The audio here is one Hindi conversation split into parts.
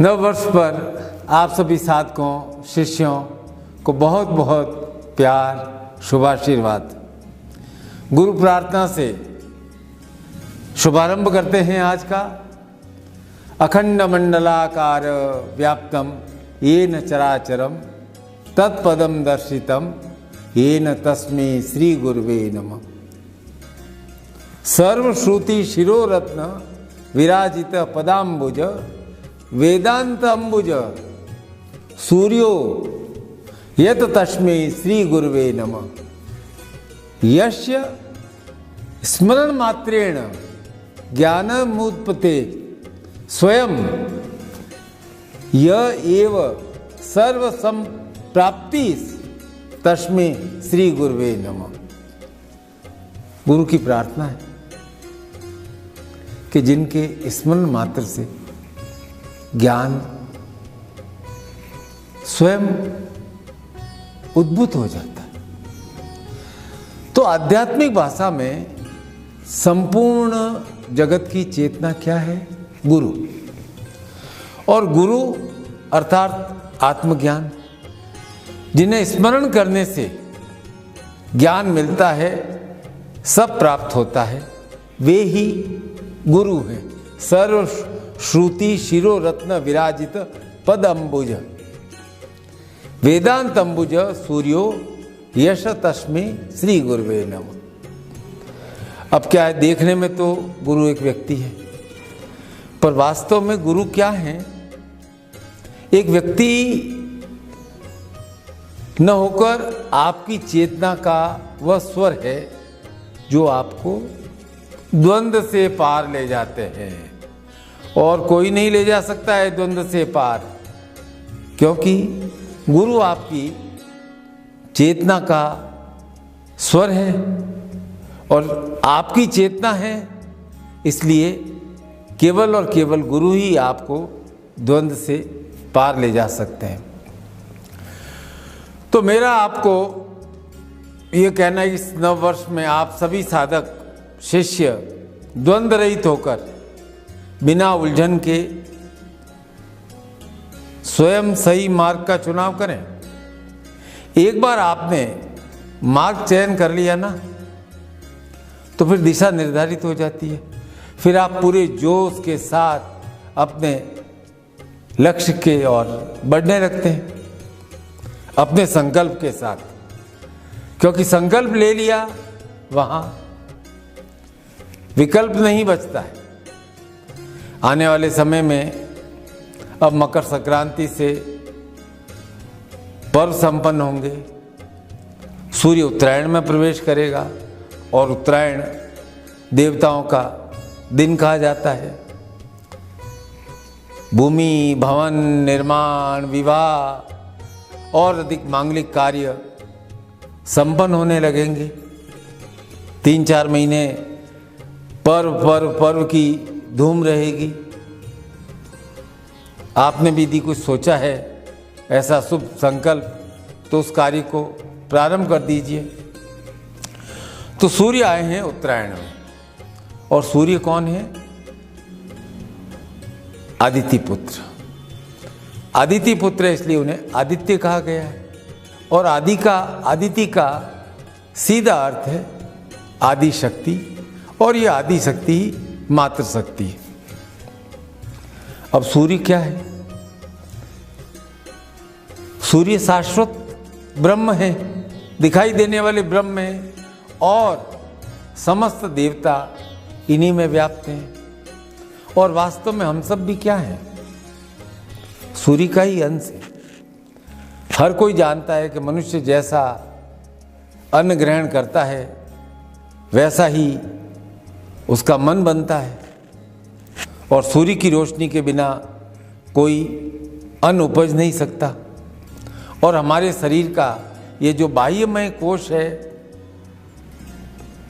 नव वर्ष पर आप सभी साधकों शिष्यों को बहुत बहुत प्यार शुभाशीर्वाद। गुरु प्रार्थना से शुभारंभ करते हैं आज का। अखंड मंडलाकार व्याप्तम येन चराचरम तत्पदम दर्शितम येन तस्मै श्री गुरुवे नमः। सर्वश्रुति शिरोरत्न विराजित पदाम्बुज वेदांत अंबुज सूर्यो यत तस्मै श्री गुरुवे नमः। यस्य स्मरण मात्रेण ज्ञानमुत्पते स्वयं य एव सर्व संप्राप्ति तस्मै श्री गुरुवे नमः। गुरु की प्रार्थना है कि जिनके स्मरण मात्र से ज्ञान स्वयं उद्भूत हो जाता है। तो आध्यात्मिक भाषा में संपूर्ण जगत की चेतना क्या है? गुरु। और गुरु अर्थात आत्मज्ञान, जिन्हें स्मरण करने से ज्ञान मिलता है, सब प्राप्त होता है, वे ही गुरु हैं। सर्व श्रुति शिरो रत्न विराजित पद अंबुज वेदांत अंबुज सूर्यो यश तस्मै श्री गुरुवे नमः। अब क्या है, देखने में तो गुरु एक व्यक्ति है, पर वास्तव में गुरु क्या है? एक व्यक्ति न होकर आपकी चेतना का वह स्वर है जो आपको द्वंद्व से पार ले जाते हैं। और कोई नहीं ले जा सकता है द्वंद्व से पार, क्योंकि गुरु आपकी चेतना का स्वर है और आपकी चेतना है। इसलिए केवल और केवल गुरु ही आपको द्वंद्व से पार ले जा सकते हैं। तो मेरा आपको ये कहना है कि इस नव वर्ष में आप सभी साधक शिष्य द्वंद्व रहित होकर बिना उलझन के स्वयं सही मार्ग का चुनाव करें। एक बार आपने मार्ग चयन कर लिया ना, तो फिर दिशा निर्धारित हो जाती है। फिर आप पूरे जोश के साथ अपने लक्ष्य के ओर बढ़ने लगते हैं, अपने संकल्प के साथ। क्योंकि संकल्प ले लिया, वहां विकल्प नहीं बचता है। आने वाले समय में अब मकर संक्रांति से पर्व संपन्न होंगे, सूर्य उत्तरायण में प्रवेश करेगा और उत्तरायण देवताओं का दिन कहा जाता है। भूमि भवन निर्माण विवाह और अधिक मांगलिक कार्य संपन्न होने लगेंगे। 3-4 महीने पर्व की धूम रहेगी। आपने भी यदि कुछ सोचा है ऐसा शुभ संकल्प, तो उस कार्य को प्रारंभ कर दीजिए। तो सूर्य आए हैं उत्तरायण में, और सूर्य कौन है? आदित्य पुत्र। आदित्य पुत्र है, इसलिए उन्हें आदित्य कहा गया है। और आदित्य का सीधा अर्थ है आदि शक्ति, और ये आदि शक्ति ही मात्र शक्ति है। अब सूर्य क्या है? सूर्य शाश्वत ब्रह्म है, दिखाई देने वाले ब्रह्म है, और समस्त देवता इन्हीं में व्याप्त हैं। और वास्तव में हम सब भी क्या हैं? सूर्य का ही अंश है। हर कोई जानता है कि मनुष्य जैसा अन्न ग्रहण करता है, वैसा ही उसका मन बनता है। और सूर्य की रोशनी के बिना कोई अन्न उपज नहीं सकता। और हमारे शरीर का ये जो बाह्यमय कोश है,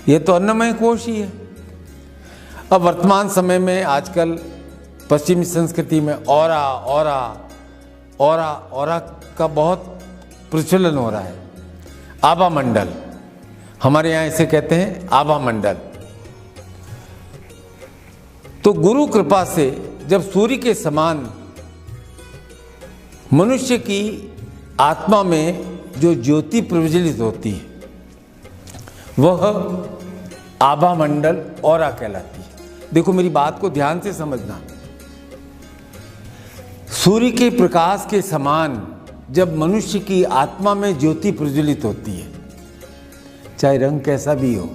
ये तो अन्नमय कोश ही है। अब वर्तमान समय में आजकल पश्चिमी संस्कृति में ऑरा का बहुत प्रचलन हो रहा है। आभा मंडल, हमारे यहाँ इसे कहते हैं आभा मंडल। तो गुरु कृपा से जब सूर्य के समान मनुष्य की आत्मा में जो ज्योति प्रज्वलित होती है वह आभा मंडल ऑरा कहलाती है। देखो मेरी बात को ध्यान से समझना। सूर्य के प्रकाश के समान जब मनुष्य की आत्मा में ज्योति प्रज्वलित होती है, चाहे रंग कैसा भी हो,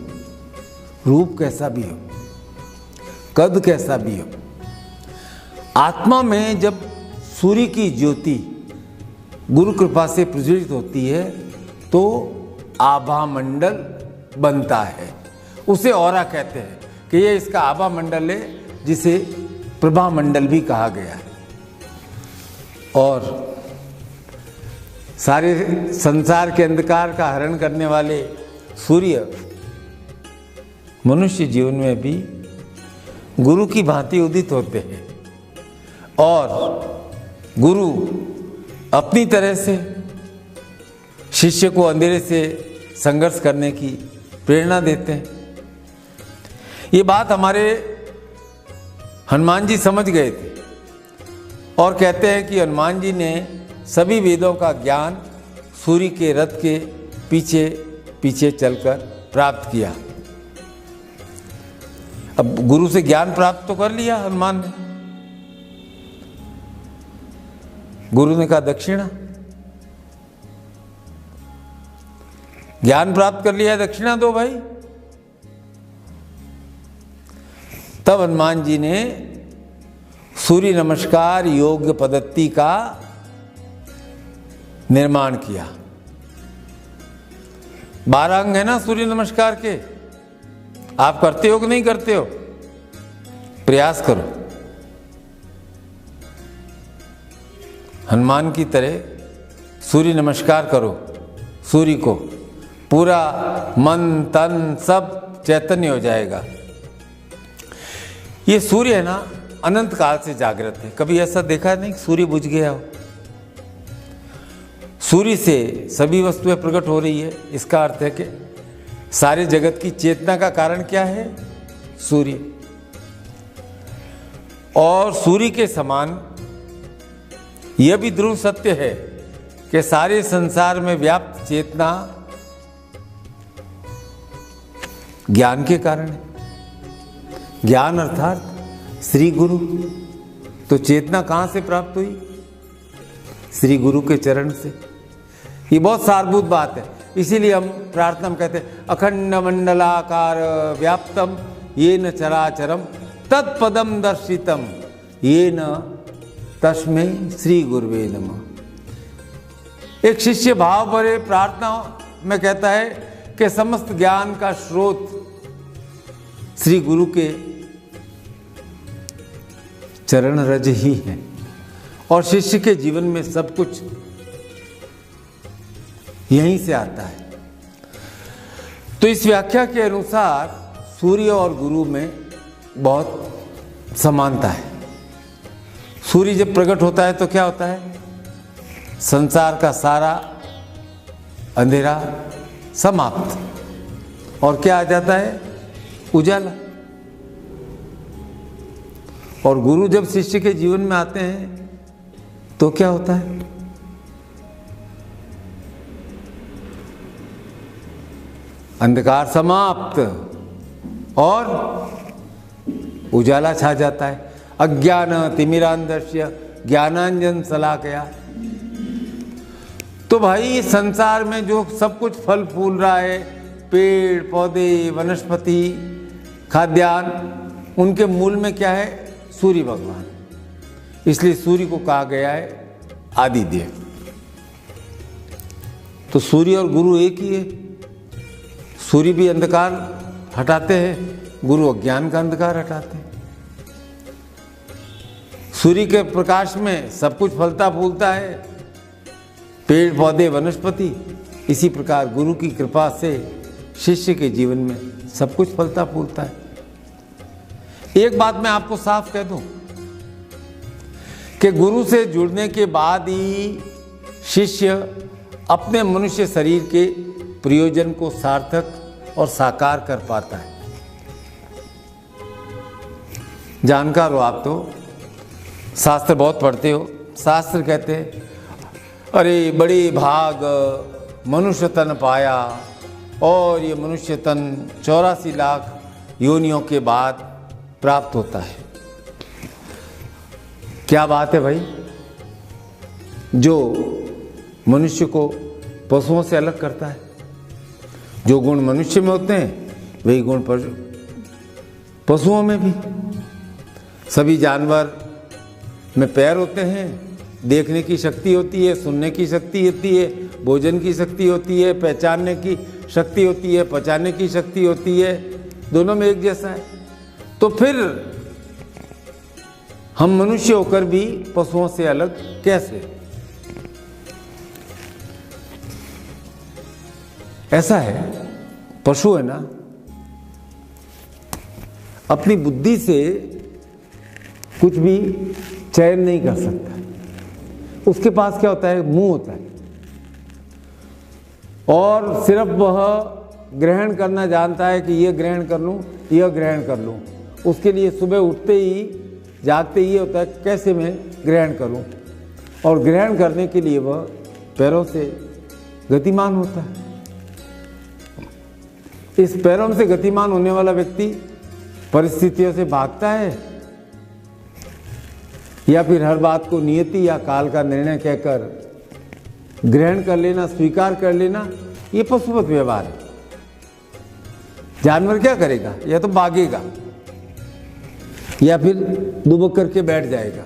रूप कैसा भी हो, कद कैसा भी हो, आत्मा में जब सूर्य की ज्योति गुरु कृपा से प्रज्वलित होती है तो आभा मंडल बनता है। उसे ऑरा कहते हैं कि ये इसका आभा मंडल है, जिसे प्रभा मंडल भी कहा गया है। और सारे संसार के अंधकार का हरण करने वाले सूर्य मनुष्य जीवन में भी गुरु की भांति उदित होते हैं और गुरु अपनी तरह से शिष्य को अंधेरे से संघर्ष करने की प्रेरणा देते हैं। ये बात हमारे हनुमान जी समझ गए थे और कहते हैं कि हनुमान जी ने सभी वेदों का ज्ञान सूर्य के रथ के पीछे पीछे चलकर प्राप्त किया। अब गुरु से ज्ञान प्राप्त तो कर लिया हनुमान ने, गुरु ने कहा दक्षिणा, ज्ञान प्राप्त कर लिया, दक्षिणा दो भाई। तब हनुमान जी ने सूर्य नमस्कार योग पद्धति का निर्माण किया। 12 अंग है ना सूर्य नमस्कार के, आप करते हो कि नहीं करते हो? प्रयास करो हनुमान की तरह सूर्य नमस्कार करो। सूर्य को पूरा मन तन सब चैतन्य हो जाएगा। ये सूर्य है ना अनंत काल से जागृत है। कभी ऐसा देखा नहीं सूर्य बुझ गया हो? सूर्य से सभी वस्तुएं प्रकट हो रही है। इसका अर्थ है कि सारे जगत की चेतना का कारण क्या है? सूर्य। और सूर्य के समान यह भी ध्रुव सत्य है कि सारे संसार में व्याप्त चेतना ज्ञान के कारण है। ज्ञान अर्थात श्री गुरु। तो चेतना कहां से प्राप्त हुई? श्री गुरु के चरण से। ये बहुत सारभूत बात है। इसीलिए हम प्रार्थना में कहते हैं अखंड मंडलाकार व्याप्तम येन चराचरम तत्पदम दर्शितम येन तस्मै श्री गुरुवे नमः। एक शिष्य भाव भरे प्रार्थना में कहता है कि समस्त ज्ञान का स्रोत श्री गुरु के चरण रज ही है और शिष्य के जीवन में सब कुछ यहीं से आता है। तो इस व्याख्या के अनुसार सूर्य और गुरु में बहुत समानता है। सूर्य जब प्रकट होता है तो क्या होता है? संसार का सारा अंधेरा समाप्त और क्या आ जाता है? उजाला। और गुरु जब शिष्य के जीवन में आते हैं तो क्या होता है? अंधकार समाप्त और उजाला छा जाता है। अज्ञान तिमिरांधस्य ज्ञानांजन शलाकया। तो भाई संसार में जो सब कुछ फल फूल रहा है, पेड़ पौधे वनस्पति खाद्यान्न, उनके मूल में क्या है? सूर्य भगवान। इसलिए सूर्य को कहा गया है आदिदेव। तो सूर्य और गुरु एक ही है। सूर्य भी अंधकार हटाते हैं, गुरु अज्ञान का अंधकार हटाते हैं। सूर्य के प्रकाश में सब कुछ फलता फूलता है, पेड़ पौधे वनस्पति। इसी प्रकार गुरु की कृपा से शिष्य के जीवन में सब कुछ फलता फूलता है। एक बात मैं आपको साफ कह दूं कि गुरु से जुड़ने के बाद ही शिष्य अपने मनुष्य शरीर के प्रयोजन को सार्थक और साकार कर पाता है। जानकार हो आप, तो शास्त्र बहुत पढ़ते हो। शास्त्र कहते हैं अरे बड़े भाग मनुष्य तन पाया, और ये मनुष्य तन 84 लाख योनियों के बाद प्राप्त होता है। क्या बात है भाई, जो मनुष्य को पशुओं से अलग करता है। जो गुण मनुष्य में होते हैं वही गुण पशुओं में भी। सभी जानवर में पैर होते हैं, देखने की शक्ति होती है, सुनने की शक्ति होती है, भोजन की शक्ति होती है, पहचानने की शक्ति होती है, पचाने की शक्ति होती है, दोनों में एक जैसा है। तो फिर हम मनुष्य होकर भी पशुओं से अलग कैसे? ऐसा है, पशु है ना, अपनी बुद्धि से कुछ भी चयन नहीं कर सकता। उसके पास क्या होता है, मुंह होता है, और सिर्फ वह ग्रहण करना जानता है कि यह ग्रहण कर लूं, यह ग्रहण कर लूं। उसके लिए सुबह उठते ही जागते ही होता है कैसे मैं ग्रहण करूं, और ग्रहण करने के लिए वह पैरों से गतिमान होता है। इस पैरों से गतिमान होने वाला व्यक्ति परिस्थितियों से भागता है, या फिर हर बात को नियति या काल का निर्णय कहकर ग्रहण कर लेना, स्वीकार कर लेना, ये पशुवत व्यवहार है। जानवर क्या करेगा, या तो भागेगा या फिर दुबक करके बैठ जाएगा,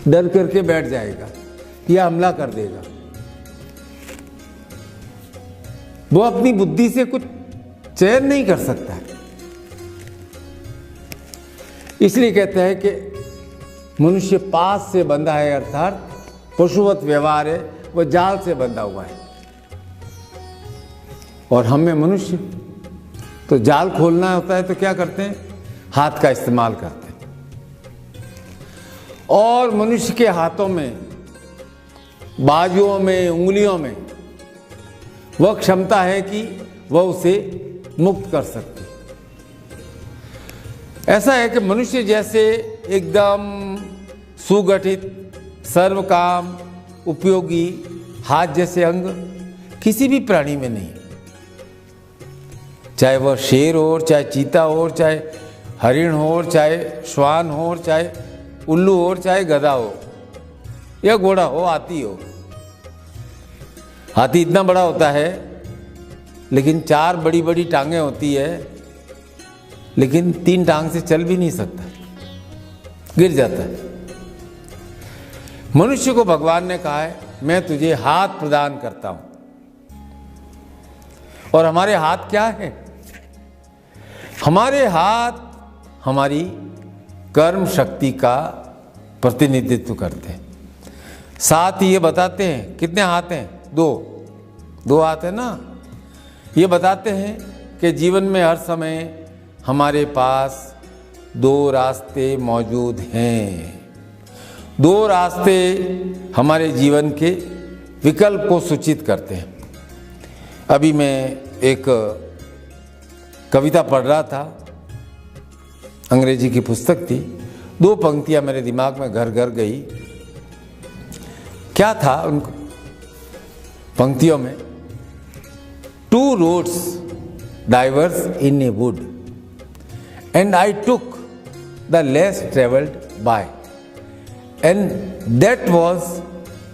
डर करके बैठ जाएगा, या हमला कर देगा। वो अपनी बुद्धि से कुछ चयन नहीं कर सकता है। इसलिए कहते हैं कि मनुष्य पास से बंधा है, अर्थात पशुवत व्यवहार है, वह जाल से बंधा हुआ है। और हम में मनुष्य तो जाल खोलना होता है तो क्या करते हैं, हाथ का इस्तेमाल करते हैं। और मनुष्य के हाथों में, बाजुओं में, उंगलियों में वह क्षमता है कि वह उसे मुक्त कर सकते। ऐसा है कि मनुष्य जैसे एकदम सुगठित, सर्वकाम उपयोगी हाथ जैसे अंग किसी भी प्राणी में नहीं, चाहे वह शेर हो, चाहे चीता हो, चाहे हरिण हो, चाहे श्वान हो, चाहे उल्लू हो, चाहे गधा हो, या घोड़ा हो, हाथी हो। हाथी इतना बड़ा होता है लेकिन 4 बड़ी बड़ी टांगें होती है, लेकिन 3 टांग से चल भी नहीं सकता, गिर जाता है। मनुष्य को भगवान ने कहा है मैं तुझे हाथ प्रदान करता हूं, और हमारे हाथ क्या है? हमारे हाथ हमारी कर्म शक्ति का प्रतिनिधित्व करते हैं। साथ ही ये बताते हैं, कितने हाथ हैं? 2 हाथ है ना। ये बताते हैं कि जीवन में हर समय हमारे पास 2 रास्ते मौजूद हैं। 2 रास्ते हमारे जीवन के विकल्प को सूचित करते हैं। अभी मैं एक कविता पढ़ रहा था, अंग्रेजी की पुस्तक थी। 2 पंक्तियां मेरे दिमाग में घर घर गई। क्या था उन पंक्तियों में? 2 roads diverge in a wood, and I took the less traveled by, and that was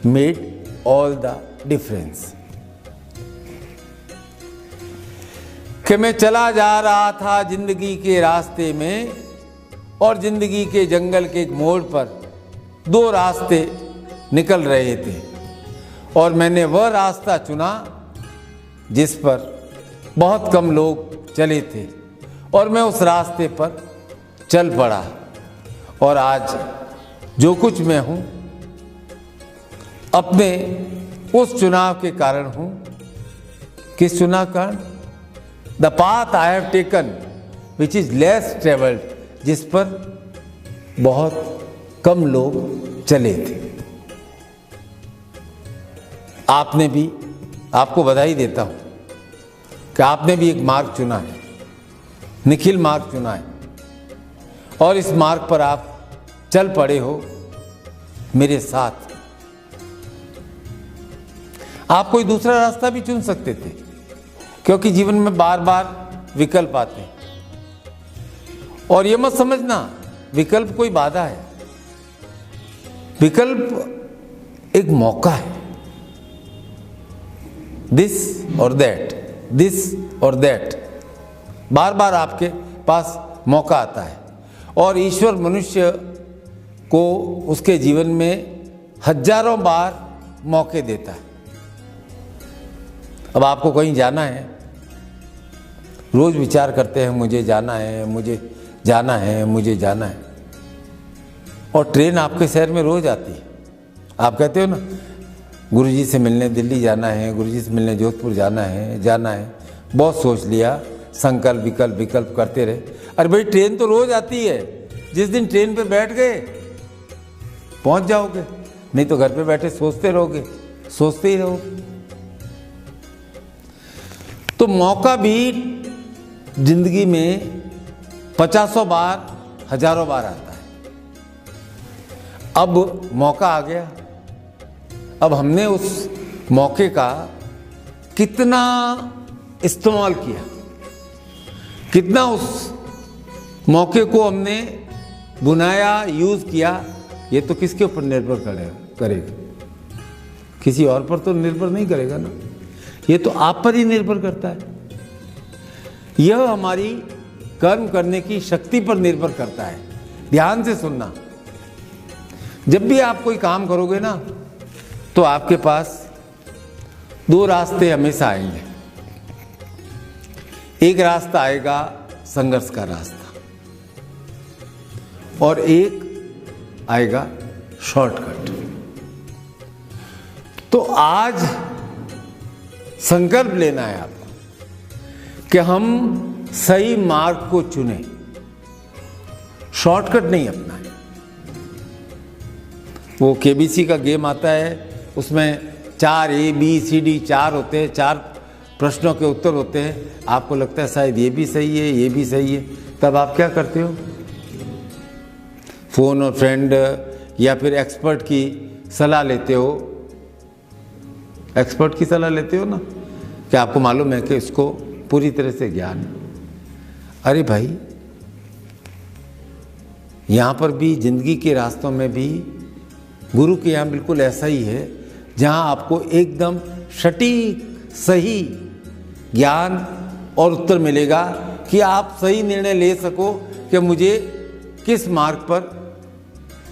made all the difference. कि मैं चला जा रहा था जिंदगी के रास्ते में, और जिंदगी के जंगल के एक मोड़ पर 2 रास्ते निकल रहे थे, और मैंने वह रास्ता चुना जिस पर बहुत कम लोग चले थे, और मैं उस रास्ते पर चल पड़ा। और आज जो कुछ मैं हूं अपने उस चुनाव के कारण हूं। किस चुनाव का? The path I have taken which is less travelled, जिस पर बहुत कम लोग चले थे। आपने भी, आपको बधाई देता हूं कि आपने भी एक मार्ग चुना है, निखिल मार्ग चुना है, और इस मार्ग पर आप चल पड़े हो मेरे साथ। आप कोई दूसरा रास्ता भी चुन सकते थे, क्योंकि जीवन में बार बार विकल्प आते हैं। और ये मत समझना विकल्प कोई बाधा है, विकल्प एक मौका है। दिस और दैट, दिस और दैट, बार बार आपके पास मौका आता है। और ईश्वर मनुष्य को उसके जीवन में हजारों बार मौके देता है। अब आपको कहीं जाना है, रोज विचार करते हैं मुझे जाना है, मुझे जाना है, मुझे जाना है, और ट्रेन आपके शहर में रोज आती है। आप कहते हो ना गुरुजी से मिलने दिल्ली जाना है, गुरुजी से मिलने जोधपुर जाना है, जाना है, बहुत सोच लिया, संकल्प विकल्प विकल्प करते रहे। अरे भाई ट्रेन तो रोज आती है, जिस दिन ट्रेन पे बैठ गए पहुंच जाओगे, नहीं तो घर पे बैठे सोचते रहोगे, सोचते ही रहोगे। तो मौका भी जिंदगी में 50 बार हजारों बार आता है। अब मौका आ गया, अब हमने उस मौके का कितना इस्तेमाल किया, कितना उस मौके को हमने बुनाया, यूज किया, ये तो किसके ऊपर निर्भर करेगा? किसी और पर तो निर्भर नहीं करेगा ना, ये तो आप पर ही निर्भर करता है। यह हमारी कर्म करने की शक्ति पर निर्भर करता है। ध्यान से सुनना, जब भी आप कोई काम करोगे ना, तो आपके पास दो रास्ते हमेशा आएंगे। एक रास्ता आएगा संघर्ष का रास्ता, और एक आएगा शॉर्टकट। तो आज संकल्प लेना है आपको कि हम सही मार्ग को चुने, शॉर्टकट नहीं अपनाएं। वो केबीसी का गेम आता है, उसमें 4 ABCD 4 होते हैं, 4 प्रश्नों के उत्तर होते हैं। आपको लगता है शायद ये भी सही है, ये भी सही है, तब आप क्या करते हो? फोन और फ्रेंड या फिर एक्सपर्ट की सलाह लेते हो। एक्सपर्ट की सलाह लेते हो ना, कि आपको मालूम है कि इसको पूरी तरह से ज्ञान है। अरे भाई, यहाँ पर भी जिंदगी के रास्तों में भी गुरु के यहाँ बिल्कुल ऐसा ही है, जहाँ आपको एकदम सटीक सही ज्ञान और उत्तर मिलेगा कि आप सही निर्णय ले सको कि मुझे किस मार्ग पर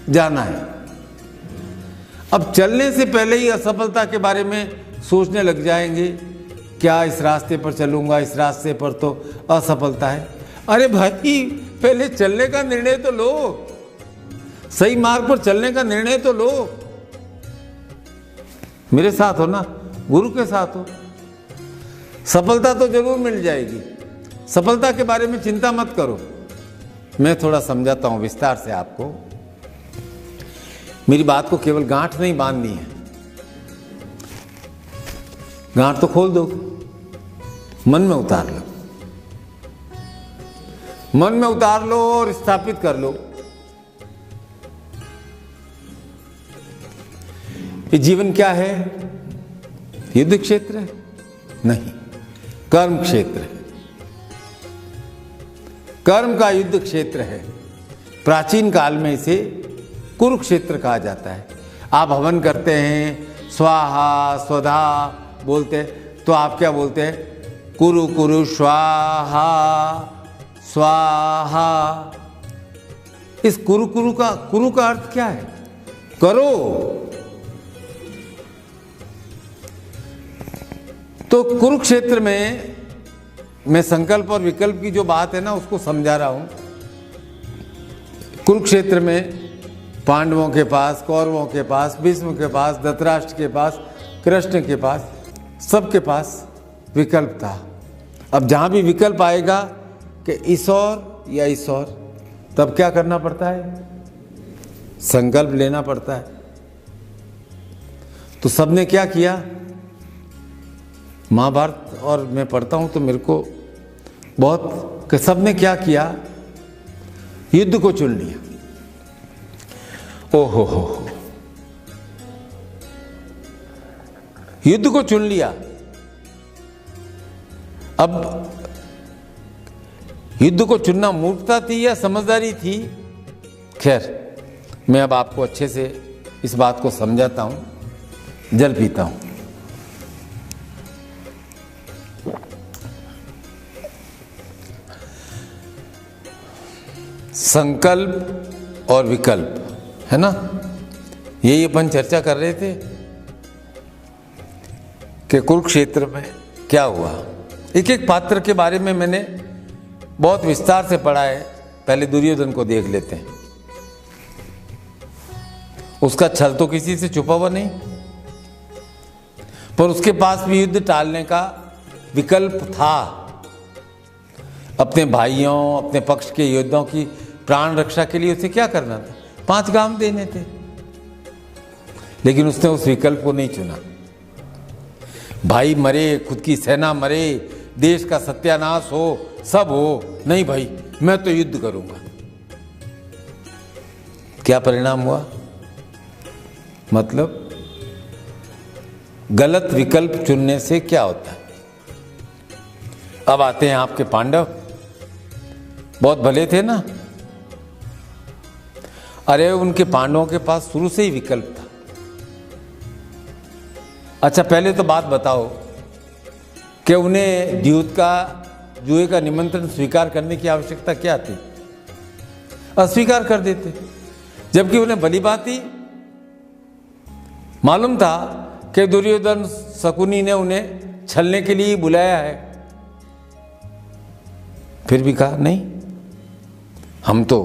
जाना है। अब चलने से पहले ही असफलता के बारे में सोचने लग जाएंगे, क्या इस रास्ते पर चलूंगा, इस रास्ते पर तो असफलता है। अरे भाई, पहले चलने का निर्णय तो लो, सही मार्ग पर चलने का निर्णय तो लो। मेरे साथ हो ना, गुरु के साथ हो, सफलता तो जरूर मिल जाएगी। सफलता के बारे में चिंता मत करो। मैं थोड़ा समझाता हूं विस्तार से आपको। मेरी बात को केवल गांठ नहीं बांधनी है, गांठ तो खोल दो, मन में उतार लो, मन में उतार लो और स्थापित कर लो। ये जीवन क्या है? युद्ध क्षेत्र है? नहीं, कर्म क्षेत्र है। कर्म का युद्ध क्षेत्र है। प्राचीन काल में इसे कुरुक्षेत्र कहा जाता है। आप हवन करते हैं, स्वाहा स्वधा बोलते हैं, तो आप क्या बोलते हैं? कुरु कुरु स्वाहा स्वाहा। इस कुरु कुरु का अर्थ क्या है? करो। तो कुरुक्षेत्र में मैं संकल्प और विकल्प की जो बात है ना, उसको समझा रहा हूं। कुरुक्षेत्र में पांडवों के पास, कौरवों के पास, भीष्म के पास, धृतराष्ट्र के पास, कृष्ण के पास, सबके पास विकल्प था। अब जहां भी विकल्प आएगा कि इस और या इस और, तब क्या करना पड़ता है? संकल्प लेना पड़ता है। तो सबने क्या किया? महाभारत और मैं पढ़ता हूं तो मेरे को बहुत कि सबने क्या किया? युद्ध को चुन लिया। ओहो हो, युद्ध को चुन लिया। अब युद्ध को चुनना मूर्खता थी या समझदारी थी? खैर, मैं अब आपको अच्छे से इस बात को समझाता हूं। जल पीता हूं। संकल्प और विकल्प, है ना, यही अपन चर्चा कर रहे थे कि कुरुक्षेत्र में क्या हुआ। एक एक पात्र के बारे में मैंने बहुत विस्तार से पढ़ा है। पहले दुर्योधन को देख लेते हैं। उसका छल तो किसी से छुपा हुआ नहीं, पर उसके पास भी युद्ध टालने का विकल्प था। अपने भाइयों, अपने पक्ष के योद्धाओं की प्राण रक्षा के लिए उसे क्या करना था? 5 गांव देने थे। लेकिन उसने उस विकल्प को नहीं चुना। भाई मरे, खुद की सेना मरे, देश का सत्यानाश हो, सब हो, नहीं भाई मैं तो युद्ध करूंगा। क्या परिणाम हुआ? मतलब गलत विकल्प चुनने से क्या होता है? अब आते हैं आपके पांडव। बहुत भले थे ना। अरे उनके पांडवों के पास शुरू से ही विकल्प था। अच्छा, पहले तो बात बताओ कि उन्हें जुए का निमंत्रण स्वीकार करने की आवश्यकता क्या थी? अस्वीकार कर देते, जबकि उन्हें भली भांति मालूम था कि दुर्योधन शकुनी ने उन्हें छलने के लिए बुलाया है। फिर भी कहा नहीं, हम तो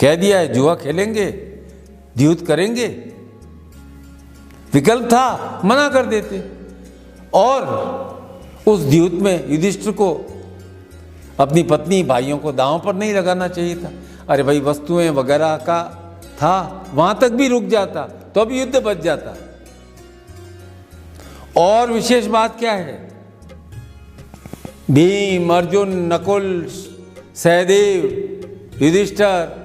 कह दिया है जुआ खेलेंगे, द्यूत करेंगे। विकल्प था, मना कर देते। और उस द्यूत में युधिष्ठिर को अपनी पत्नी, भाइयों को दांव पर नहीं लगाना चाहिए था। अरे भाई, वस्तुएं वगैरह का था, वहां तक भी रुक जाता तो अब युद्ध बच जाता। और विशेष बात क्या है? भीम, अर्जुन, नकुल, सहदेव, युधिष्ठिर,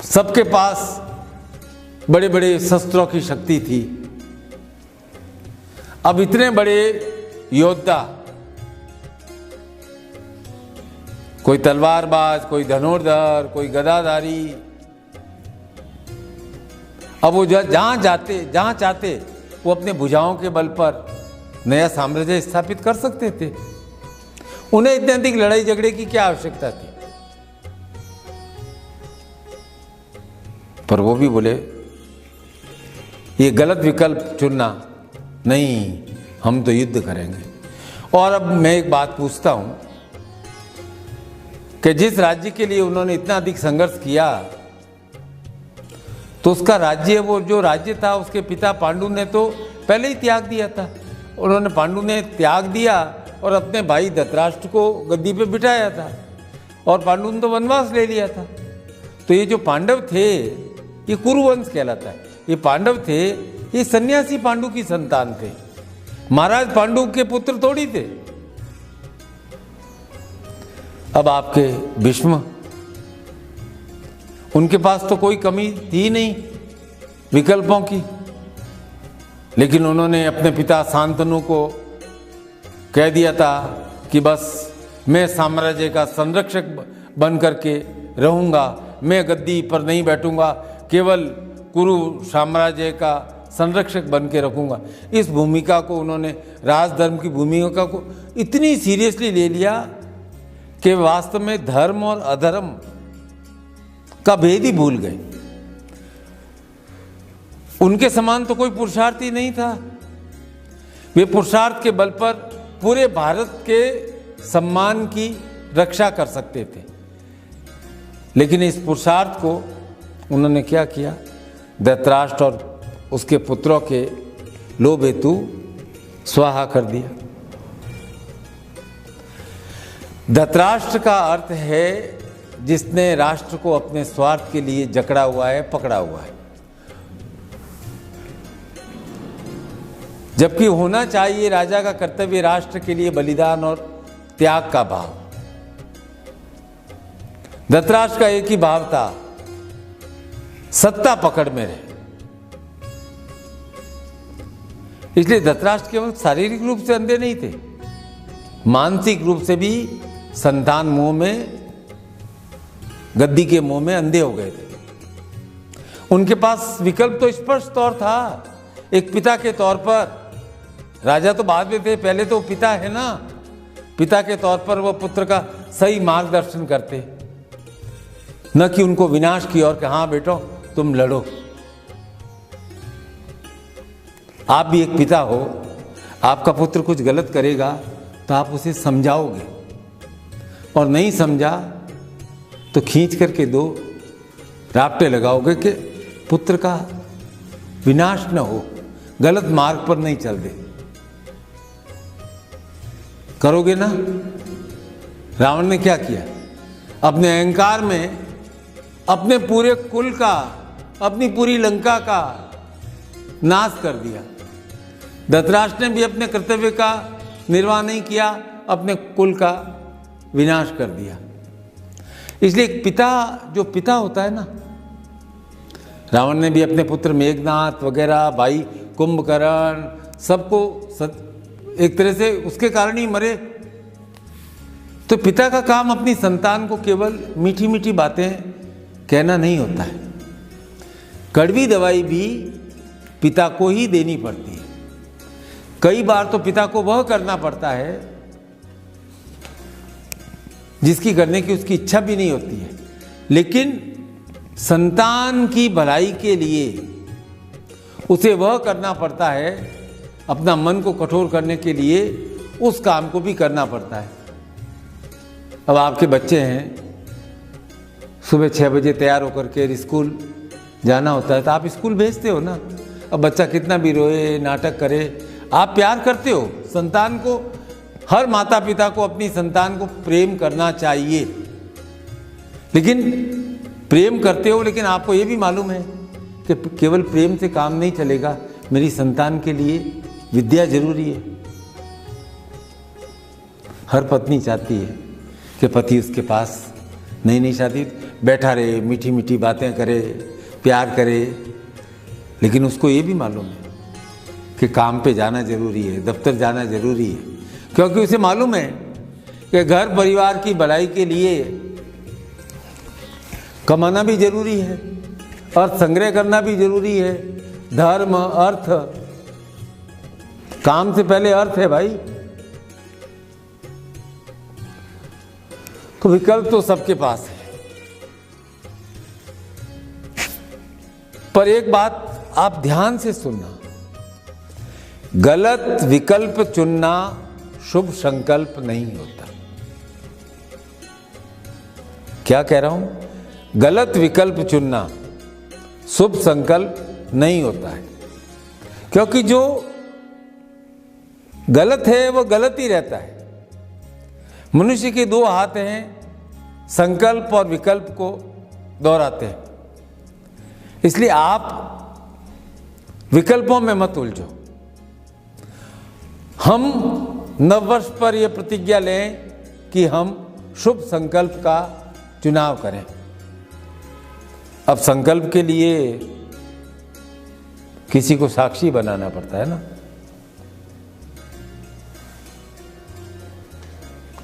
सबके पास बड़े बड़े शस्त्रों की शक्ति थी। अब इतने बड़े योद्धा, कोई तलवारबाज, कोई धनुर्धर, कोई गदाधारी, अब वो जहां चाहते वो अपने भुजाओं के बल पर नया साम्राज्य स्थापित कर सकते थे। उन्हें इतने अधिक लड़ाई झगड़े की क्या आवश्यकता थी? पर वो भी बोले ये गलत विकल्प चुनना नहीं, हम तो युद्ध करेंगे। और अब मैं एक बात पूछता हूं कि जिस राज्य के लिए उन्होंने इतना अधिक संघर्ष किया, तो उसका राज्य, वो जो राज्य था, उसके पिता पांडु ने तो पहले ही त्याग दिया था। पांडु ने त्याग दिया और अपने भाई धृतराष्ट्र को गद्दी पे बिठाया था, और पांडु ने तो वनवास ले लिया था। तो ये जो पांडव थे, ये कुरुवंश कहलाता है। ये पांडव थे, ये सन्यासी पांडु की संतान थे। महाराज पांडु के पुत्र थोड़ी थे। अब आपके भीष्म, उनके पास तो कोई कमी थी नहीं विकल्पों की, लेकिन उन्होंने अपने पिता शांतनु को कह दिया था कि बस मैं साम्राज्य का संरक्षक बन करके रहूंगा, मैं गद्दी पर नहीं बैठूंगा, केवल कुरु साम्राज्य का संरक्षक बन के रखूंगा। इस भूमिका को उन्होंने, राजधर्म की भूमिका को इतनी सीरियसली ले लिया कि वास्तव में धर्म और अधर्म का भेद ही भूल गए। उनके समान तो कोई पुरुषार्थ ही नहीं था। वे पुरुषार्थ के बल पर पूरे भारत के सम्मान की रक्षा कर सकते थे, लेकिन इस पुरुषार्थ को उन्होंने क्या किया? धृतराष्ट्र और उसके पुत्रों के लोभ हेतु स्वाहा कर दिया। धृतराष्ट्र का अर्थ है जिसने राष्ट्र को अपने स्वार्थ के लिए जकड़ा हुआ है, पकड़ा हुआ है। जबकि होना चाहिए राजा का कर्तव्य राष्ट्र के लिए बलिदान और त्याग का भाव। धृतराष्ट्र का एक ही भाव था, सत्ता पकड़ में रहे। इसलिए धृतराष्ट्र केवल शारीरिक रूप से अंधे नहीं थे, मानसिक रूप से भी संतान मोह में, गद्दी के मोह में अंधे हो गए थे। उनके पास विकल्प तो स्पष्ट तौर था, एक पिता के तौर पर। राजा तो बाद में थे, पहले तो पिता है ना। पिता के तौर पर वो पुत्र का सही मार्गदर्शन करते, न कि उनको विनाश की ओर कि हाँ बेटो तुम लड़ो। आप भी एक पिता हो, आपका पुत्र कुछ गलत करेगा तो आप उसे समझाओगे, और नहीं समझा तो खींच करके दो रापटे लगाओगे कि पुत्र का विनाश न हो, गलत मार्ग पर नहीं चल दे। करोगे ना? रावण ने क्या किया? अपने अहंकार में अपने पूरे कुल का, अपनी पूरी लंका का नाश कर दिया। धृतराष्ट्र ने भी अपने कर्तव्य का निर्वाह नहीं किया, अपने कुल का विनाश कर दिया। इसलिए एक पिता, जो पिता होता है ना, रावण ने भी अपने पुत्र मेघनाद वगैरह, भाई कुंभकर्ण, सबको एक तरह से उसके कारण ही मरे। तो पिता का काम अपनी संतान को केवल मीठी मीठी बातें कहना नहीं होता है, कड़वी दवाई भी पिता को ही देनी पड़ती है। कई बार तो पिता को वह करना पड़ता है जिसकी करने की उसकी इच्छा भी नहीं होती है, लेकिन संतान की भलाई के लिए उसे वह करना पड़ता है, अपना मन को कठोर करने के लिए उस काम को भी करना पड़ता है। अब आपके बच्चे हैं, सुबह 6 बजे तैयार होकर के स्कूल जाना होता है, तो आप स्कूल भेजते हो ना। अब बच्चा कितना भी रोए, नाटक करे, आप प्यार करते हो संतान को। हर माता पिता को अपनी संतान को प्रेम करना चाहिए, लेकिन प्रेम करते हो, लेकिन आपको ये भी मालूम है कि केवल प्रेम से काम नहीं चलेगा। मेरी संतान के लिए विद्या जरूरी है। हर पत्नी चाहती है कि पति उसके पास नई शादी बैठा रहे, मीठी मीठी बातें करे, प्यार करे, लेकिन उसको ये भी मालूम है कि काम पे जाना जरूरी है, दफ्तर जाना जरूरी है, क्योंकि उसे मालूम है कि घर परिवार की भलाई के लिए कमाना भी जरूरी है, अर्थ संग्रह करना भी जरूरी है। धर्म, अर्थ, काम से पहले अर्थ है भाई। तो विकल्प तो सबके पास है, पर एक बात आप ध्यान से सुनना, गलत विकल्प चुनना शुभ संकल्प नहीं होता। क्या कह रहा हूं? गलत विकल्प चुनना शुभ संकल्प नहीं होता है, क्योंकि जो गलत है वो गलत ही रहता है। मनुष्य के 2 हाथ हैं, संकल्प और विकल्प को दोहराते हैं। इसलिए आप विकल्पों में मत उलझो। हम नववर्ष पर यह प्रतिज्ञा लें कि हम शुभ संकल्प का चुनाव करें। अब संकल्प के लिए किसी को साक्षी बनाना पड़ता है ना।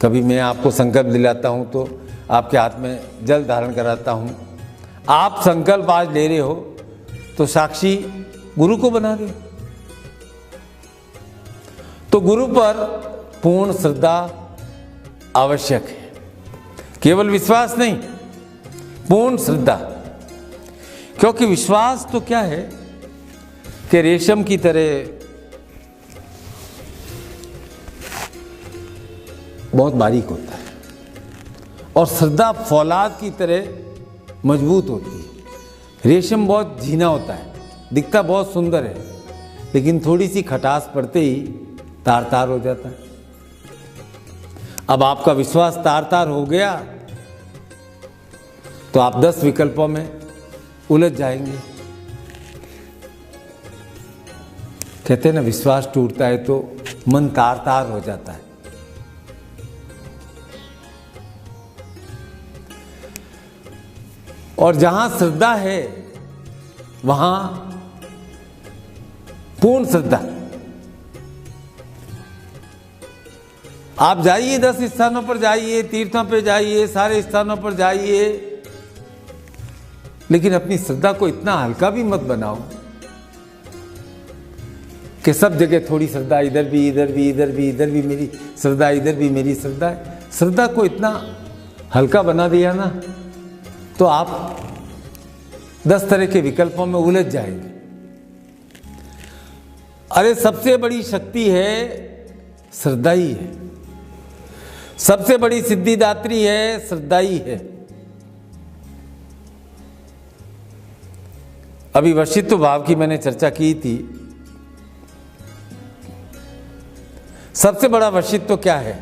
कभी मैं आपको संकल्प दिलाता हूं तो आपके हाथ में जल धारण कराता हूं। आप संकल्प आज ले रहे हो तो साक्षी गुरु को बना रहे हो। तो गुरु पर पूर्ण श्रद्धा आवश्यक है, केवल विश्वास नहीं, पूर्ण श्रद्धा। क्योंकि विश्वास तो क्या है कि रेशम की तरह बहुत बारीक होता है, और श्रद्धा फौलाद की तरह मजबूत होती है। रेशम बहुत झीना होता है, दिखता बहुत सुंदर है, लेकिन थोड़ी सी खटास पड़ते ही तार तार हो जाता है। अब आपका विश्वास तार तार हो गया तो आप 10 विकल्पों में उलझ जाएंगे। कहते हैं ना, विश्वास टूटता है तो मन तार तार हो जाता है। और जहां श्रद्धा है वहां पूर्ण श्रद्धा, आप जाइए, 10 स्थानों पर जाइए, तीर्थों पे जाइए, सारे स्थानों पर जाइए, लेकिन अपनी श्रद्धा को इतना हल्का भी मत बनाओ कि सब जगह थोड़ी श्रद्धा, इधर भी, इधर भी, इधर भी, इधर भी मेरी श्रद्धा, इधर भी मेरी श्रद्धा है। श्रद्धा को इतना हल्का बना दिया ना तो आप 10 तरह के विकल्पों में उलझ जाएंगे। अरे सबसे बड़ी शक्ति है श्रद्धा ही है, सबसे बड़ी सिद्धिदात्री है श्रद्धा ही है। अभी वशित्व भाव की मैंने चर्चा की थी। सबसे बड़ा वशित्व क्या है?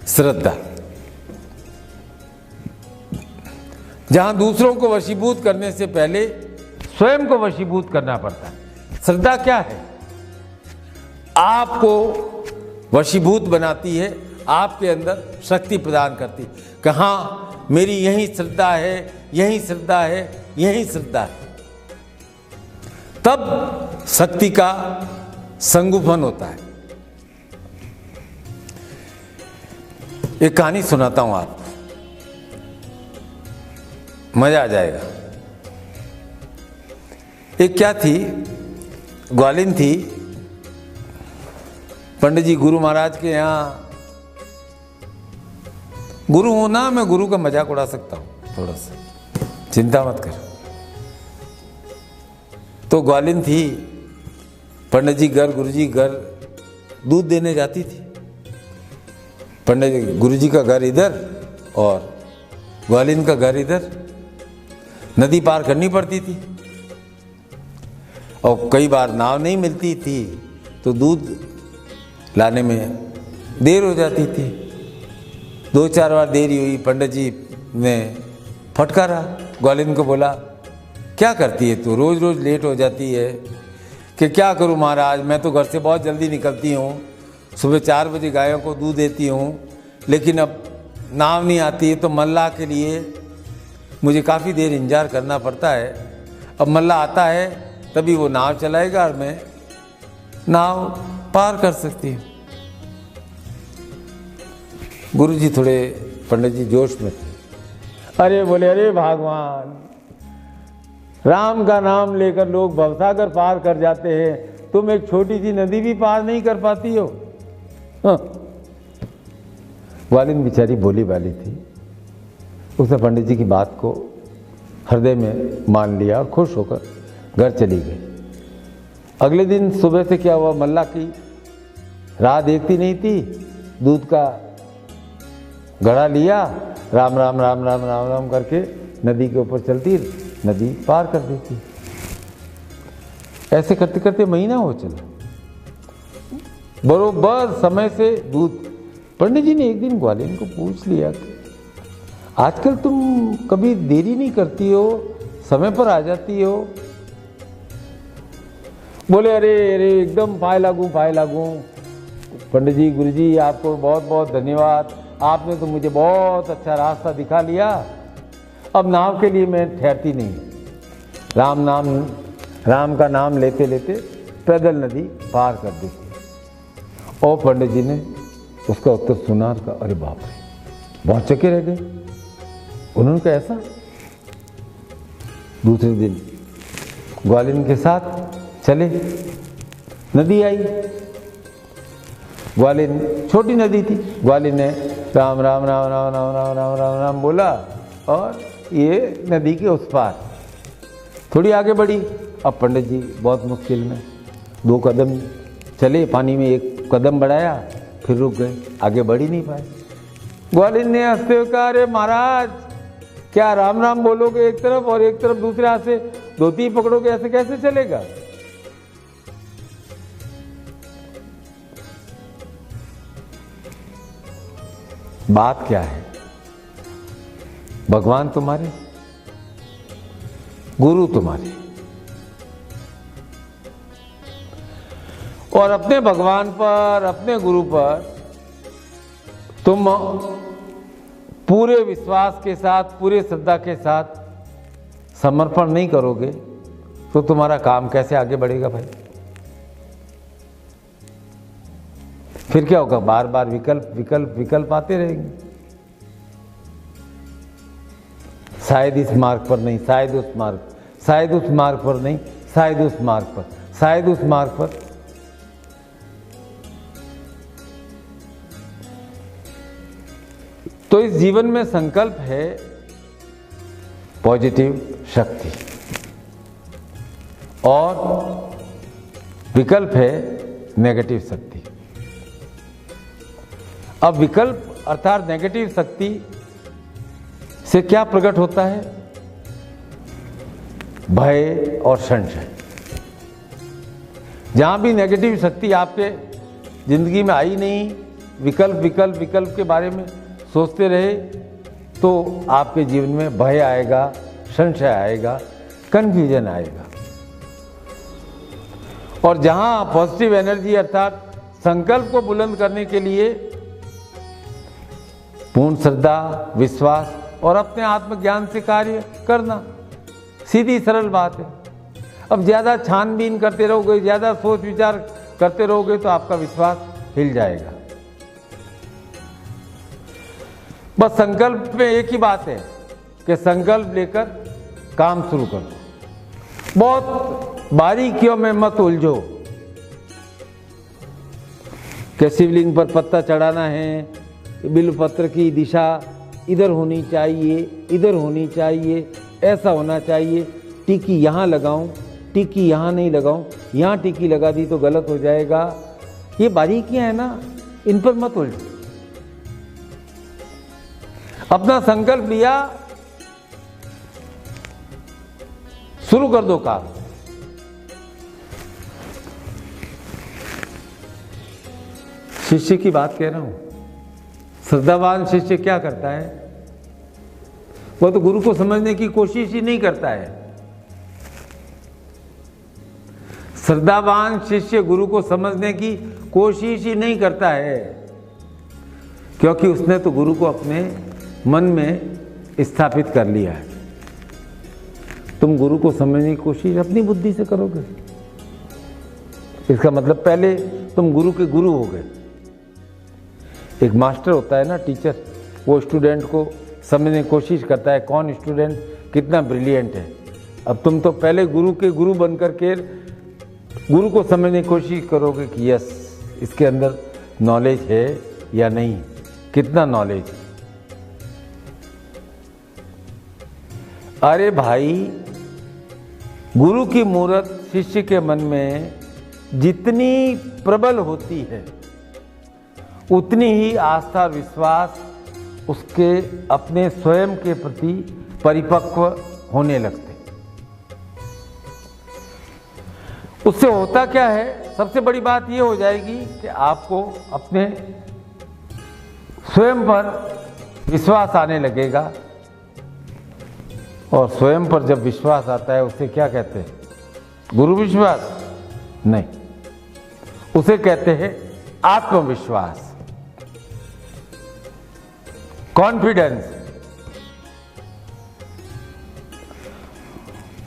श्रद्धा। जहां दूसरों को वशीभूत करने से पहले स्वयं को वशीभूत करना पड़ता है। श्रद्धा क्या है? आपको वशीभूत बनाती है, आपके अंदर शक्ति प्रदान करती है। कहाँ मेरी यही श्रद्धा है, यही श्रद्धा है, यही श्रद्धा है, तब शक्ति का संगुफन होता है। एक कहानी सुनाता हूं आपको, मजा आ जाएगा। एक क्या थी, ग्वालिन थी। पंडित जी गुरु महाराज के यहाँ, गुरु हूं ना, मैं गुरु का मजाक उड़ा सकता हूं थोड़ा सा, चिंता मत कर। तो ग्वालिन थी, पंडित जी घर, गुरु जी घर दूध देने जाती थी। पंडित जी, गुरु जी का घर इधर और ग्वालिन का घर इधर। नदी पार करनी पड़ती थी और कई बार नाव नहीं मिलती थी तो दूध लाने में देर हो जाती थी। 2-4 बार देरी हुई। पंडित जी ने फटकारा, ग्वालिन को बोला, क्या करती है तू, रोज़ रोज़ लेट हो जाती है। कि क्या करूं महाराज, मैं तो घर से बहुत जल्दी निकलती हूं, सुबह 4 बजे गायों को दूध देती हूं, लेकिन अब नाव नहीं आती है तो मल्लाह के लिए मुझे काफ़ी देर इंतजार करना पड़ता है। अब मल्लाह आता है तभी वो नाव चलाएगा और मैं नाव पार कर सकती हूँ। गुरुजी थोड़े, पंडित जी जोश में थे। अरे बोले, अरे भगवान, राम का नाम लेकर लोग भवसागर पार कर जाते हैं, तुम एक छोटी सी नदी भी पार नहीं कर पाती हो। हाँ। ग्वालिन बेचारी भोली वाली थी, उसने पंडित जी की बात को हृदय में मान लिया और खुश होकर घर चली गई। अगले दिन सुबह से क्या हुआ, मल्लाह की राह देखती नहीं थी, दूध का घड़ा लिया, राम राम राम राम राम राम करके नदी के ऊपर चलती, नदी पार कर देती। ऐसे करते करते महीना हो चला, बरोबर समय से दूध। पंडित जी ने एक दिन ग्वालिन को पूछ लिया कि आजकल तुम कभी देरी नहीं करती हो, समय पर आ जाती हो। बोले, अरे अरे एकदम फाय लागू फाय लागू। पंडित जी, गुरु जी आपको बहुत बहुत धन्यवाद, आपने तो मुझे बहुत अच्छा रास्ता दिखा लिया। अब नाव के लिए मैं ठहरती नहीं, राम का नाम लेते लेते पैदल नदी पार कर देती। और पंडित जी ने उसका उत्तर सुना और कहा, अरे बाप रे, बहुत चक्के रह गए। उन्होंने कहा, ऐसा? दूसरे दिन ग्वालिन के साथ चले, नदी आई। ग्वालिन छोटी नदी थी, ग्वालिन ने राम राम राम राम राम राम राम राम राम बोला और ये नदी के उस पार थोड़ी आगे बढ़ी। अब पंडित जी बहुत मुश्किल में 2 कदम चले, पानी में 1 कदम बढ़ाया, फिर रुक गए, आगे बढ़ ही नहीं पाए। ग्वालिन ने हंसते हुए कहा, अरे महाराज, क्या राम राम बोलोगे एक तरफ और एक तरफ दूसरे हाथ से धोती पकड़ोगे, ऐसे कैसे चलेगा? बात क्या है? भगवान तुम्हारे, गुरु तुम्हारे, और अपने भगवान पर, अपने गुरु पर तुम पूरे विश्वास के साथ, पूरे श्रद्धा के साथ समर्पण नहीं करोगे तो तुम्हारा काम कैसे आगे बढ़ेगा भाई? फिर क्या होगा, बार बार विकल्प विकल्प विकल्प आते रहेंगे। शायद इस मार्ग पर नहीं, शायद उस मार्ग, शायद उस मार्ग पर नहीं, शायद उस मार्ग पर, शायद उस मार्ग पर। तो इस जीवन में संकल्प है पॉजिटिव शक्ति और विकल्प है नेगेटिव शक्ति। अब विकल्प अर्थात नेगेटिव शक्ति से क्या प्रकट होता है? भय और संशय। जहां भी नेगेटिव शक्ति आपके जिंदगी में आई नहीं, विकल्प विकल्प विकल्प के बारे में सोचते रहे, तो आपके जीवन में भय आएगा, संशय आएगा, कंफ्यूजन आएगा। और जहां पॉजिटिव एनर्जी अर्थात संकल्प को बुलंद करने के लिए पूर्ण श्रद्धा, विश्वास और अपने आत्मज्ञान से कार्य करना, सीधी सरल बात है। अब ज़्यादा छानबीन करते रहोगे, ज़्यादा सोच विचार करते रहोगे तो आपका विश्वास हिल जाएगा। बस संकल्प में एक ही बात है कि संकल्प लेकर काम शुरू करो। बहुत बारीकियों में मत उलझो कि शिवलिंग पर पत्ता चढ़ाना है, बिल्वपत्र की दिशा इधर होनी चाहिए, इधर होनी चाहिए, ऐसा होना चाहिए, टिक्की यहाँ लगाऊं, टिक्की यहाँ नहीं लगाऊं, यहाँ टिक्की लगा दी तो गलत हो जाएगा। ये बारीकियां हैं ना, इन पर मत उलझो। अपना संकल्प लिया, शुरू कर दो काम। शिष्य की बात कह रहा हूं। श्रद्धावान शिष्य क्या करता है? वो तो गुरु को समझने की कोशिश ही नहीं करता है। श्रद्धावान शिष्य गुरु को समझने की कोशिश ही नहीं करता है, क्योंकि उसने तो गुरु को अपने मन में स्थापित कर लिया है। तुम गुरु को समझने की कोशिश अपनी बुद्धि से करोगे, इसका मतलब पहले तुम गुरु के गुरु हो गए। एक मास्टर होता है ना, टीचर, वो स्टूडेंट को समझने की कोशिश करता है कौन स्टूडेंट कितना ब्रिलियंट है। अब तुम तो पहले गुरु के गुरु बनकर के गुरु को समझने की कोशिश करोगे कि यस, इसके अंदर नॉलेज है या नहीं, कितना नॉलेज। अरे भाई, गुरु की मूर्त शिष्य के मन में जितनी प्रबल होती है, उतनी ही आस्था विश्वास उसके अपने स्वयं के प्रति परिपक्व होने लगते। उससे होता क्या है, सबसे बड़ी बात यह हो जाएगी कि आपको अपने स्वयं पर विश्वास आने लगेगा। और स्वयं पर जब विश्वास आता है, उसे क्या कहते हैं? गुरु विश्वास नहीं, उसे कहते हैं आत्मविश्वास, कॉन्फिडेंस।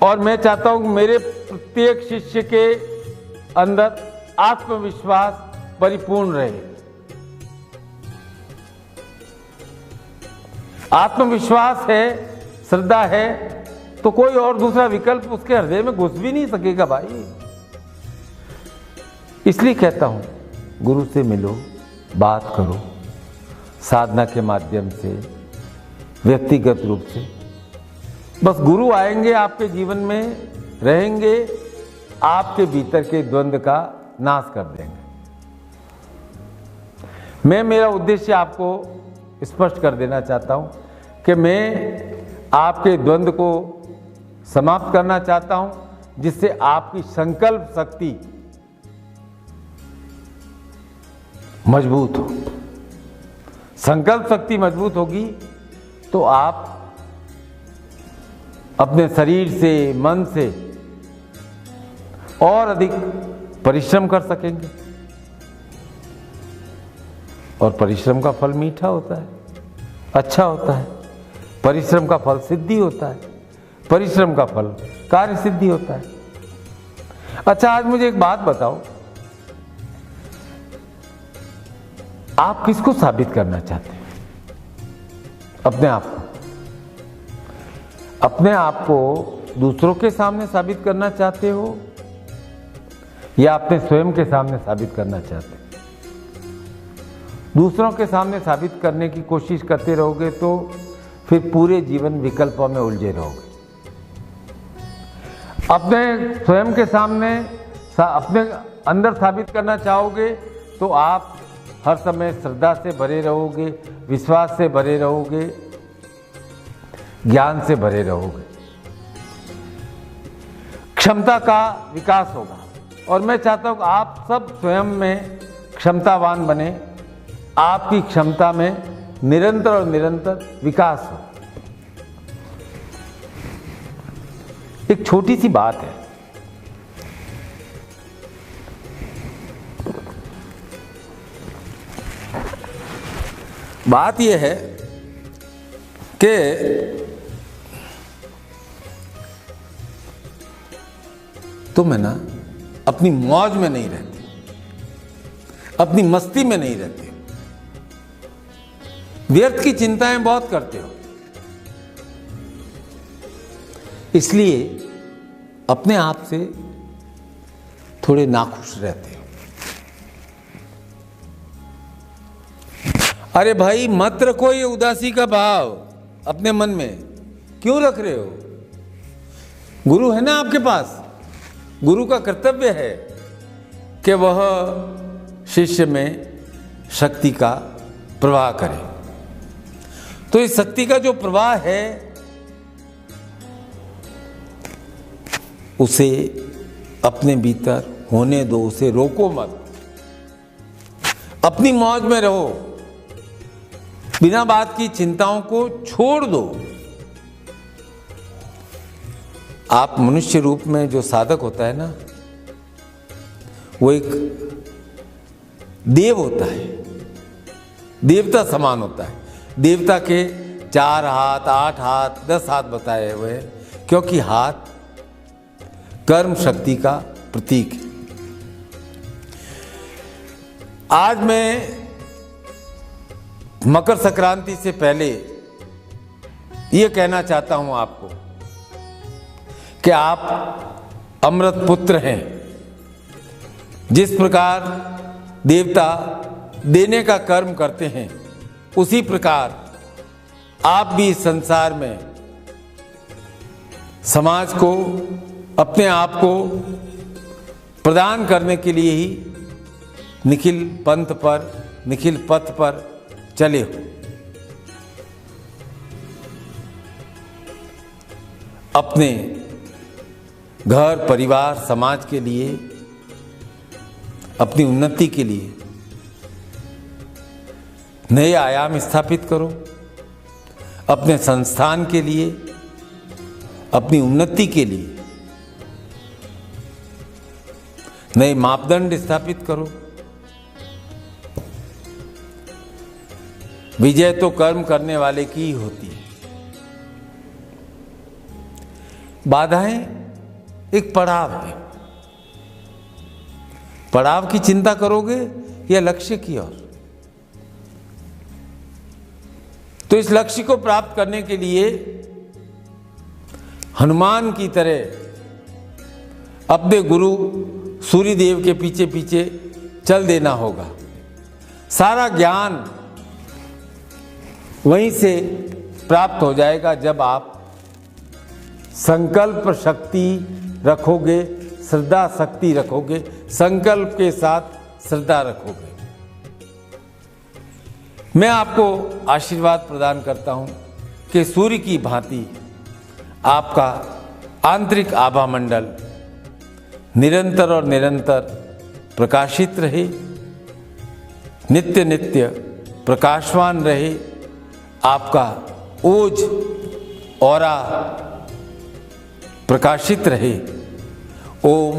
और मैं चाहता हूं कि मेरे प्रत्येक शिष्य के अंदर आत्मविश्वास परिपूर्ण रहे। आत्मविश्वास है, श्रद्धा है, तो कोई और दूसरा विकल्प उसके हृदय में घुस भी नहीं सकेगा भाई। इसलिए कहता हूं, गुरु से मिलो, बात करो, साधना के माध्यम से, व्यक्तिगत रूप से। बस गुरु आएंगे, आपके जीवन में रहेंगे, आपके भीतर के द्वंद्व का नाश कर देंगे। मैं मेरा उद्देश्य आपको स्पष्ट कर देना चाहता हूं कि मैं आपके द्वंद्व को समाप्त करना चाहता हूं, जिससे आपकी संकल्प शक्ति मजबूत हो। संकल्प शक्ति मजबूत होगी तो आप अपने शरीर से, मन से और अधिक परिश्रम कर सकेंगे। और परिश्रम का फल मीठा होता है, अच्छा होता है। परिश्रम का फल सिद्धि होता है, परिश्रम का फल कार्य सिद्धि होता है। अच्छा, आज मुझे एक बात बताओ, आप किसको साबित करना चाहते हैं? अपने आप को। अपने आप को दूसरों के सामने साबित करना चाहते हो या अपने स्वयं के सामने साबित करना चाहते हो? दूसरों के सामने साबित करने की कोशिश करते रहोगे तो फिर पूरे जीवन विकल्पों में उलझे रहोगे। अपने स्वयं के सामने अपने अंदर साबित करना चाहोगे तो आप हर समय श्रद्धा से भरे रहोगे, विश्वास से भरे रहोगे, ज्ञान से भरे रहोगे। क्षमता का विकास होगा और मैं चाहता हूं कि आप सब स्वयं में क्षमतावान बने, आपकी क्षमता में निरंतर और निरंतर विकास हो। एक छोटी सी बात है, बात यह है कि तुम है ना अपनी मौज में नहीं रहते, अपनी मस्ती में नहीं रहते, व्यर्थ की चिंताएं बहुत करते हो, इसलिए अपने आप से थोड़े नाखुश रहते हो। अरे भाई मत रखो ये उदासी का भाव अपने मन में, क्यों रख रहे हो? गुरु है ना आपके पास, गुरु का कर्तव्य है कि वह शिष्य में शक्ति का प्रवाह करे। तो इस शक्ति का जो प्रवाह है उसे अपने भीतर होने दो, उसे रोको मत, अपनी मौज में रहो, बिना बात की चिंताओं को छोड़ दो। आप मनुष्य रूप में जो साधक होता है ना, वो एक देव होता है, देवता समान होता है। देवता के 4 हाथ, 8 हाथ, 10 हाथ बताए हुए हैं, क्योंकि हाथ कर्म शक्ति का प्रतीक है। आज मैं मकर संक्रांति से पहले यह कहना चाहता हूं आपको कि आप अमृत पुत्र हैं। जिस प्रकार देवता देने का कर्म करते हैं, उसी प्रकार आप भी इस संसार में समाज को, अपने आप को प्रदान करने के लिए ही निखिल पंथ पर, निखिल पथ पर चले हो। अपने घर, परिवार, समाज के लिए, अपनी उन्नति के लिए नए आयाम स्थापित करो। अपने संस्थान के लिए, अपनी उन्नति के लिए नए मापदंड स्थापित करो। विजय तो कर्म करने वाले की ही होती है। बाधाएं एक पड़ाव है। पड़ाव की चिंता करोगे या लक्ष्य की ओर? तो इस लक्ष्य को प्राप्त करने के लिए हनुमान की तरह अपने गुरु सूर्यदेव के पीछे पीछे चल देना होगा। सारा ज्ञान वहीं से प्राप्त हो जाएगा जब आप संकल्प शक्ति रखोगे, श्रद्धा शक्ति रखोगे, संकल्प के साथ श्रद्धा रखोगे। मैं आपको आशीर्वाद प्रदान करता हूं कि सूर्य की भांति आपका आंतरिक आभा मंडल निरंतर और निरंतर प्रकाशित रहे, नित्य नित्य प्रकाशवान रहे। आपका ओज औरा प्रकाशित रहे। ओम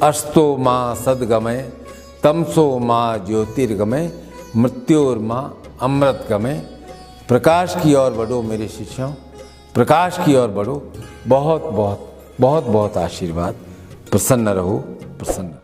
अस्तो माँ सद्गमय, तमसो माँ ज्योतिर्गमय, मृत्योर्मा अमृतगमय। प्रकाश की ओर बढ़ो मेरे शिष्यों, प्रकाश की ओर बढ़ो। बहुत बहुत बहुत बहुत आशीर्वाद। प्रसन्न रहो, प्रसन्न।